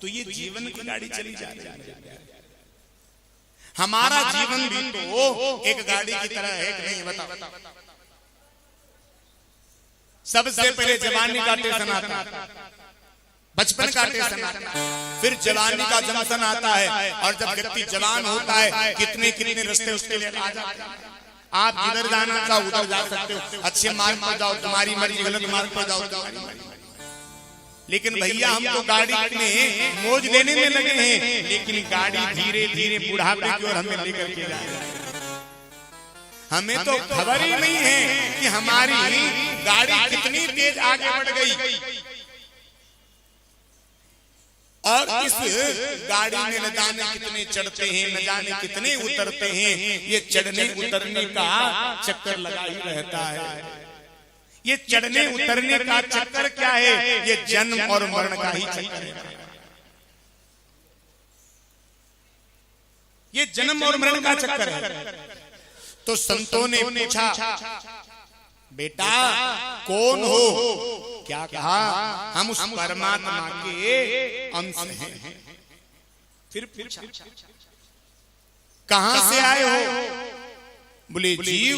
तो ये जीवन की गाड़ी चली जा रही है। हमारा जीवन भी तो एक गाड़ी की तरह है कि नहीं? बताओ। सबसे पहले जवानी का टेंशन आता है, बचपन का टेंशन आता है, फिर जवानी का जंक्शन आता है, और जब व्यक्ति जवान होता है कितने कितने रास्ते उसके लिए आ जाते हैं। आप जिधर जाना चाहो उधर जा सकते हो, अच्छे मार्ग पर जाओ तुम्हारी मर्जी, गलत मार्ग पर जाओ तुम्हारी मर्जी। लेकिन भैया हम तो गाड़ी में मौज लेने में लगे हैं, लेकिन गाड़ी धीरे धीरे बुढ़ापे की ओर हमें लेकर के जा रही है। हमें तो खबर ही नहीं है कि हमारी गाड़ी कितनी तेज आगे बढ़ गई, और इस गाड़ी में न जाने कितने चढ़ते हैं, न जाने कितने उतरते हैं। ये चढ़ने उतरने का चक्कर लगा ही रहता है। ये चढ़ने उतरने का चक्कर क्या है? ये जन्म और मरण का ही चक्कर है। ये जन्म और मरण का चक्कर है। तो संतों ने पूछा, बेटा कौन हो? क्या कहा? हम उस परमात्मा के अंश हैं। फिर पूछा, कहां से आए हो? बोले जीव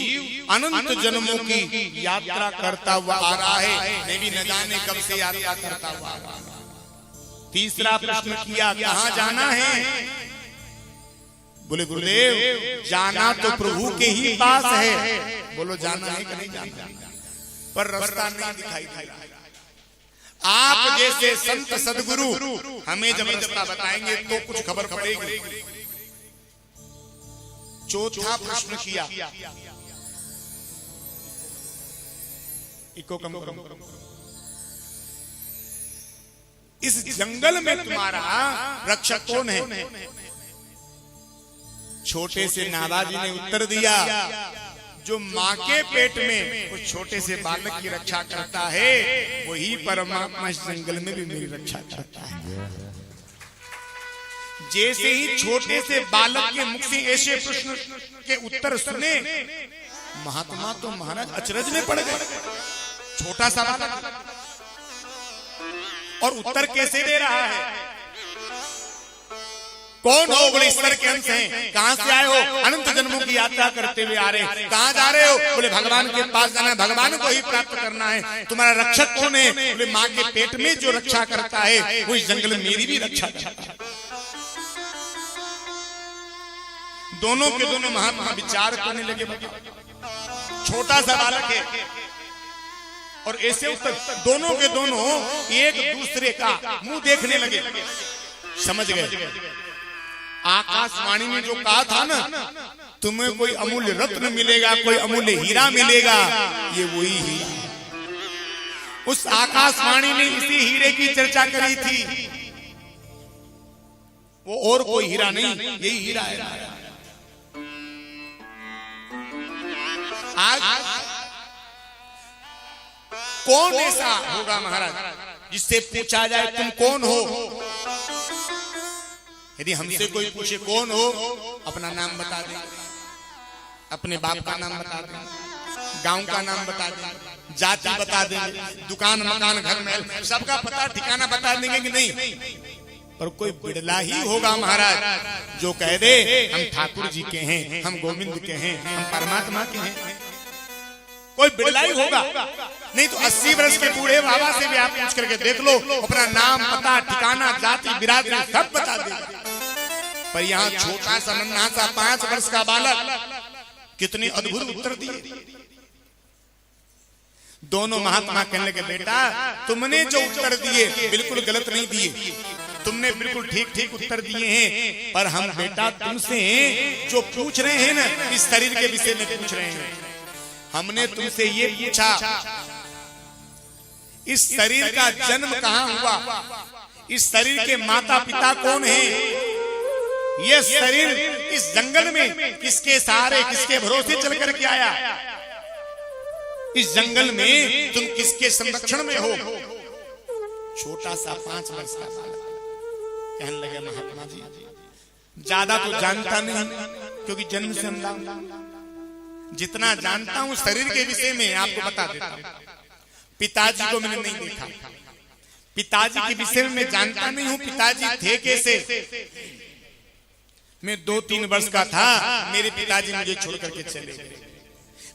अनंत जन्मों की यात्रा करता हुआ आ रहा है, मैं भी न जाने कब से यात्रा करता हुआ आ रहा हूं। तीसरा प्रश्न किया, कहां जाना है? बोले गुरुदेव जाना तो प्रभु के ही पास है। बोलो जाना है कि नहीं जाना? पर रास्ता नहीं दिखाई दे रहा। आप जैसे संत सदगुरु हमें जब रास्ता बताएंगे तो कुछ खबर पड़ेगी। चौथा प्रश्न किया, इको कम करो। इस जंगल में तुम्हारा रक्षक कौन है? छोटे से नाराजी ने उत्तर दिया, जो माँ के पेट में उस छोटे से बालक की रक्षा करता है वही परमात्मा इस जंगल में भी मेरी रक्षा करता है। जैसे ही छोटे से बालक के मुख से ऐसे प्रश्न के उत्तर सुने, महात्मा तो महाराज अचरज में पड़ गए। छोटा सा बालक और उत्तर कैसे दे रहा है? कौन हो? बोले ईश्वर के अंश हैं। कहां से आए हो? अनंत जन्मों की यात्रा करते हुए आ रहे हैं। कहां जा रहे हो? बोले भगवान के पास जाना है, भगवान को ही प्राप्त करना है। तुम्हारा रक्षक कौन है? बोले माँ के पेट में जो रक्षा करता है वो इस जंगल में मेरी भी रक्षा करता है। दोनों के दोनों महात्मा विचार करने लगे। छोटा सा बालक है और ऐसे उत्तर, दोनों के दोनों एक दूसरे का मुंह देखने लगे। समझ गए आकाशवाणी में जो कहा था ना, तुम्हें कोई अमूल्य रत्न मिलेगा, कोई अमूल्य हीरा मिलेगा, ये वही हीरा। उस आकाशवाणी ने इसी हीरे की चर्चा करी थी। वो और कोई हीरा नहीं, यही हीरा है। आज कौन ऐसा होगा महाराज जिससे पूछा जाए तुम कौन हो? यदि हमसे कोई पूछे कौन हो, अपना नाम बता दे, अपने बाप का नाम बता दे, गांव का नाम बता दे, जाति बता दे, दुकान मकान घर महल सबका पता ठिकाना बता देंगे कि नहीं? पर कोई बिड़ला ही होगा महाराज जो कह दे हम ठाकुर जी के हैं, हम गोविंद के हैं, हम परमात्मा के हैं। कोई बिड़ला ही होगा। नहीं तो 80 वर्ष के बूढ़े बाबा से भी आप पूछ करके देख लो, अपना नाम पता ठिकाना जाति बिरादरी सब बता देगा। पर यहाँ छोटा सा नन्हा सा 5 वर्ष का बालक कितने अद्भुत उत्तर दिए। दोनों महात्मा कहने लगे, बेटा तुमने जो उत्तर दिए बिल्कुल गलत नहीं दिए, तुमने बिल्कुल ठीक ठीक उत्तर दिए हैं। पर हम बेटा तुमसे जो पूछ रहे हैं ना, इस शरीर के विषय में पूछ रहे हैं। हमने तुमसे ये पूछा इस शरीर का जन्म कहाँ हुआ, इस शरीर के माता पिता कौन है, ये शरीर इस जंगल में किसके सहारे किसके भरोसे चल करके आया, इस जंगल में तुम किसके संरक्षण में हो। छोटा सा 5 वर्ष का बालक कहने लगे, महात्मा जी ज्यादा तो जानता नहीं क्योंकि जन्म से हम जितना जानता हूं शरीर के विषय में आपको बता देता हूं। पिताजी को मैंने नहीं देखा, पिताजी के विषय में जानता नहीं हूं, पिताजी थे कैसे। मैं 2-3 वर्ष का था, मेरे पिताजी मुझे छोड़ करके चले गए।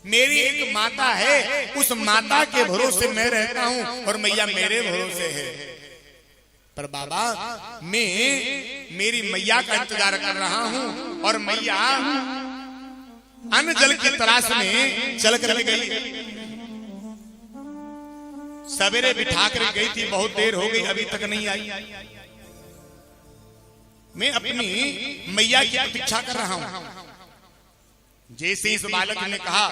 मेरी एक माता है, उस माता के भरोसे मैं रहता हूं और मैया मेरे भरोसे है। पर बाबा मैं मेरी मैया का इंतजार कर रहा हूं और मैया अन्न जल की तलाश में चल कर गई। सवेरे बिठा कर गई थी, बहुत देर हो गई, अभी तक नहीं आई। मैं अपनी मैया की प्रतीक्षा कर रहा हूं। जैसे इस बालक ने कहा,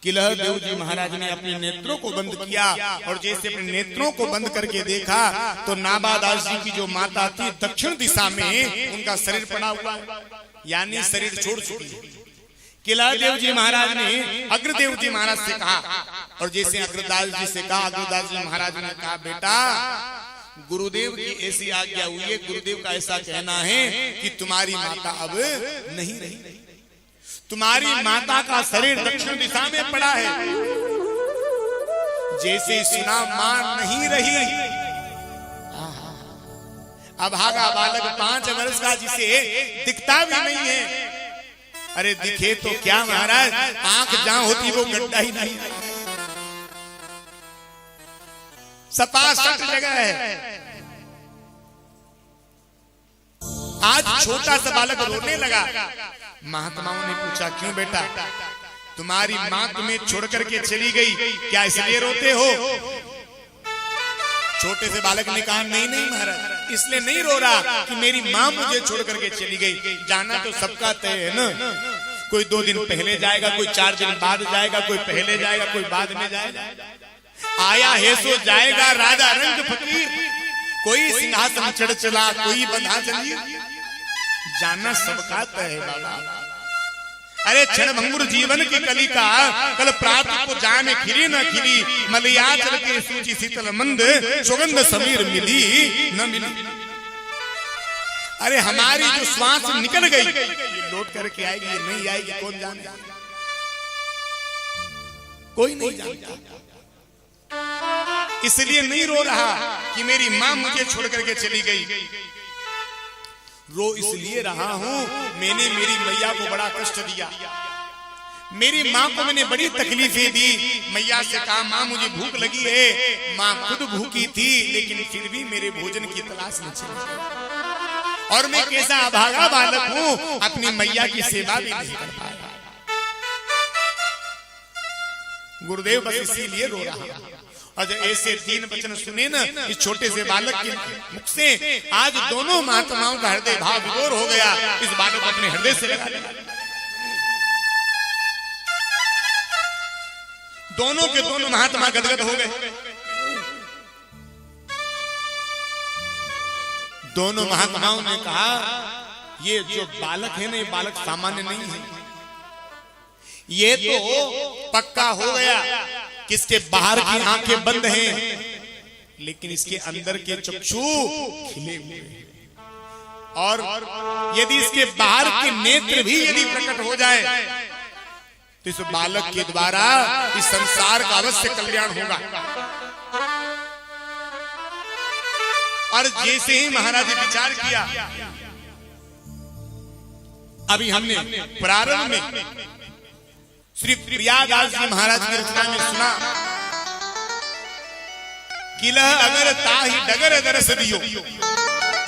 किलह देव जी महाराज ने अपने नेत्रों को बंद किया और जैसे अपने नेत्रों को बंद करके देखा तो नाबादास जी की जो माता थी दक्षिण दिशा में उनका शरीर पड़ा हुआ, यानी शरीर छोड़ चुकी। किला देव जी महाराज ने अग्रदेव जी महाराज से कहा और जैसे अग्रदास जी से कहा, अग्रदास जी महाराज ने कहा, बेटा गुरुदेव की ऐसी आज्ञा हुई है, गुरुदेव का ऐसा कहना है कि तुम्हारी माता अब नहीं रही, तुम्हारी माता का शरीर दक्षिण दिशा में पड़ा है। जैसे सुना मां नहीं रही। अभागा बालक 5 वर्ष का, जिसे दिखता भी नहीं है। अरे दिखे तो क्या महाराज, आंख जहां होती वो गड्ढा ही नहीं, सपाट जगह है। आज छोटा सा बालक रोने लगा। महात्माओं ने पूछा, क्यों बेटा, तुम्हारी मां तुम्हें छोड़ करके चली गई, क्या इसलिए रोते हो? छोटे से बालक ने कहा, नहीं नहीं महाराज, इसलिए नहीं रो रहा कि मेरी मां मुझे छोड़ करके चली गई। जाना तो सबका तय है ना, कोई 2 दिन पहले जाएगा, कोई 4 दिन बाद जाएगा, कोई पहले जाएगा, कोई बाद में जाएगा। आया है सो जाएगा राजा रंग फकीर, कोई सिंहासन चढ़ चला, कोई बंधा चली, जाना सबका तय है बाबा। अरे क्षण भंगुर जीवन की कली का, कल प्रात को जाने खिली न खिली, मलयाचल के सूची शीतल मंद, सुगंध समीर मिली न मिली। अरे हमारी जो श्वास निकल गई, ये लौट करके आएगी नहीं आएगी, कौन जाने, कोई नहीं जानता। इसलिए नहीं रो रहा कि मेरी मां मुझे छोड़ करके चली गई, रो इसलिए रहा हूं मैंने मेरी मैया को बड़ा कष्ट दिया, मेरी मां को मैंने बड़ी तकलीफें दी। मैया से कहा, मां मुझे भूख लगी है, मां खुद भूखी थी लेकिन फिर भी मेरे भोजन की तलाश में चली, और मैं कैसा अभागा बालक हूं, अपनी मैया की सेवा भी नहीं कर पाया। गुरुदेव बस इसीलिए रो रहा। और जब ऐसे 3 वचन सुने ना इस छोटे से बालक के मुख से, आज दोनों महात्माओं का हृदय भाव विभोर हो गया। इस बालक को अपने हृदय से लगा लिया। दोनों के दोनों महात्मा गदगद हो गए। दोनों महात्माओं ने कहा, ये जो बालक है ना, ये बालक सामान्य नहीं है, ये तो पक्का हो गया कि इसके बाहर की आंखें बंद हैं लेकिन इसके अंदर के चक्षु खिले हुए हैं, और यदि इसके बाहर के नेत्र भी यदि प्रकट हो जाए तो इस बालक के द्वारा इस संसार का अवश्य कल्याण होगा। और जैसे ही महाराज ने विचार किया, अभी हमने प्रारंभ में श्री प्रियादास जी महाराज की रचना में सुना, किलह अगर ताहि डगर दरस दियो,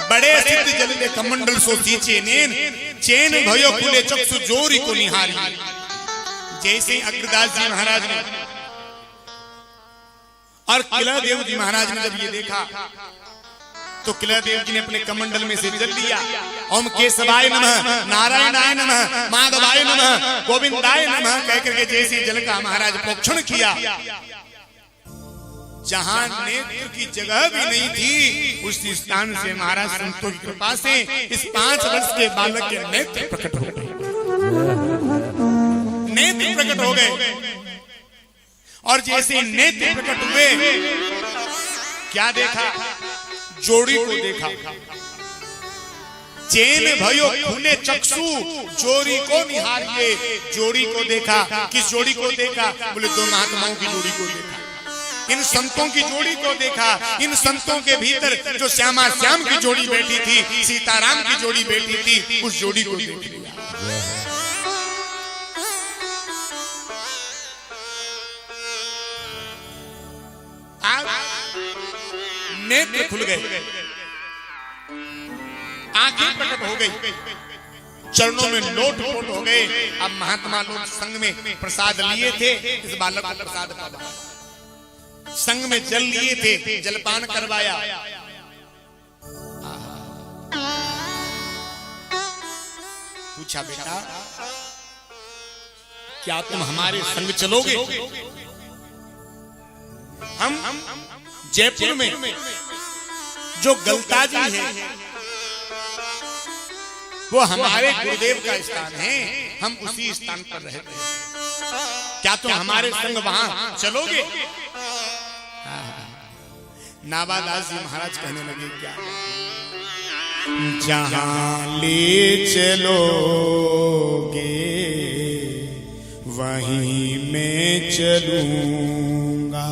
बड़े सिद्ध जल दे कमंडल सो सींचे नेन, चैन भयो खुले चक्षु जोरी को निहारी। जैसे अग्रदास जी महाराज ने और किला देव जी महाराज ने जब ये देखा तो किला देव जी ने अपने कमंडल में से जल लिया, ओम केशवाय नमः, नारायणाय नमः, माधवाय नमः, गोविंदाय नमः कह करके जैसे जल का महाराज प्रोक्षण किया, जहां नेत्र की जगह भी नहीं थी उस स्थान से महाराज संतों की कृपा से इस 5 वर्ष के बालक के नेत्र प्रकट हो गए, नेत्र प्रकट हो गए। और जैसे नेत्र प्रकट हुए, क्या देखा? जोड़ी को देखा। चैन भयो खुले चक्षु जोड़ी को निहारिए, जोड़ी को देखा। किस जोड़ी को देखा? बोले 2 महात्माओं की जोड़ी को देखा। इन संतों की जोड़ी को देखा, इन संतों के भीतर जो श्यामा श्याम की जोड़ी बैठी थी, सीताराम की जोड़ी बैठी थी, उस जोड़ी को देख लिया। नेत्र खुल गए, आंखें प्रकट हो गई, चरणों में लोट पोट हो गए। अब महात्मा लोग संग में प्रसाद लिए थे, इस बालक को प्रसाद पाया। संग में जल लिए थे, जलपान करवाया। पूछा, बेटा क्या तुम हमारे संग चलोगे? हम जयपुर में जो गलता जी है वो हमारे गुरुदेव का स्थान है, हम उसी स्थान पर रहते हैं। क्या तुम हमारे संग वहां चलोगे? नावादास जी महाराज कहने लगे, क्या जहां ले चलोगे वहीं मैं चलूंगा।